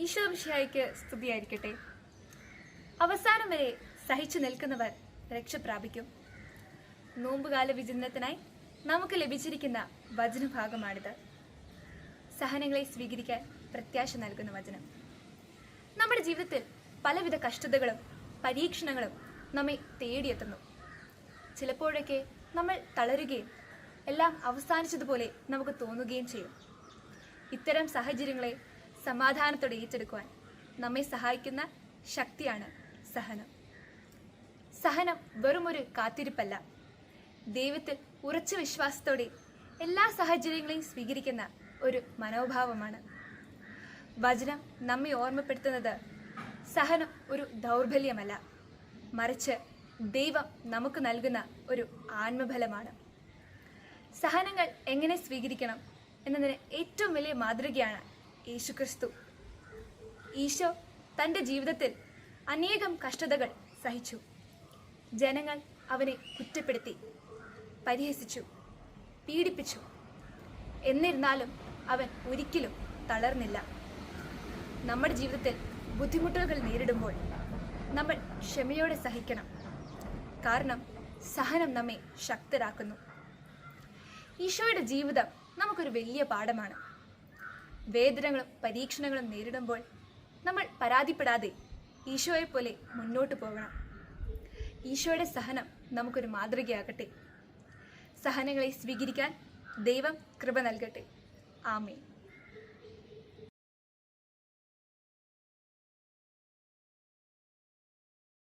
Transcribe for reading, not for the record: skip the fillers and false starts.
ഈശോ മിശിഹായ്ക്ക് സ്തുതിയായിരിക്കട്ടെ. അവസാനം വരെ സഹിച്ചു നിൽക്കുന്നവർ രക്ഷ പ്രാപിക്കും. നോമ്പുകാല വിചിന്തനത്തിനായി നമുക്ക് ലഭിച്ചിരിക്കുന്ന വചനഭാഗമാണിത്. സഹനങ്ങളെ സ്വീകരിക്കാൻ പ്രത്യാശ നൽകുന്ന വചനം. നമ്മുടെ ജീവിതത്തിൽ പലവിധ കഷ്ടതകളും പരീക്ഷണങ്ങളും നമ്മെ തേടിയെത്തുന്നു. ചിലപ്പോഴൊക്കെ നമ്മൾ തളരുകയും എല്ലാം അവസാനിച്ചതുപോലെ നമുക്ക് തോന്നുകയും ചെയ്യും. ഇത്തരം സാഹചര്യങ്ങളെ സമാധാനത്തോടെ ഏറ്റെടുക്കുവാൻ നമ്മെ സഹായിക്കുന്ന ശക്തിയാണ് സഹനം. സഹനം വെറുമൊരു കാത്തിരിപ്പല്ല, ദൈവത്തിൽ ഉറച്ച വിശ്വാസത്തോടെ എല്ലാ സാഹചര്യങ്ങളെയും സ്വീകരിക്കുന്ന ഒരു മനോഭാവമാണ്. വചനം നമ്മെ ഓർമ്മപ്പെടുത്തുന്നത് സഹനം ഒരു ദൗർബല്യമല്ല, മറിച്ച് ദൈവം നമുക്ക് നൽകുന്ന ഒരു ആത്മബലമാണ്. സഹനങ്ങൾ എങ്ങനെ സ്വീകരിക്കണം എന്നതിന് ഏറ്റവും വലിയ മാതൃകയാണ് യേശുക്രിസ്തു. ഈശോ തൻ്റെ ജീവിതത്തിൽ അനേകം കഷ്ടതകൾ സഹിച്ചു. ജനങ്ങൾ അവനെ കുറ്റപ്പെടുത്തി, പരിഹസിച്ചു, പീഡിപ്പിച്ചു. എന്നിരുന്നാലും അവൻ ഒരിക്കലും തളർന്നില്ല. നമ്മുടെ ജീവിതത്തിൽ ബുദ്ധിമുട്ടുകൾ നേരിടുമ്പോൾ നമ്മൾ ക്ഷമയോടെ സഹിക്കണം. കാരണം സഹനം നമ്മെ ശക്തരാക്കുന്നു. ഈശോയുടെ ജീവിതം നമുക്കൊരു വലിയ പാഠമാണ്. വേദനകളും പരീക്ഷണങ്ങളും നേരിടുമ്പോൾ നമ്മൾ പരാതിപ്പെടാതെ ഈശോയെ പോലെ മുന്നോട്ട് പോകണം. ഈശോയുടെ സഹനം നമുക്കൊരു മാതൃകയാകട്ടെ. സഹനങ്ങളെ സ്വീകരിക്കാൻ ദൈവം കൃപ നൽകട്ടെ. ആമേൻ.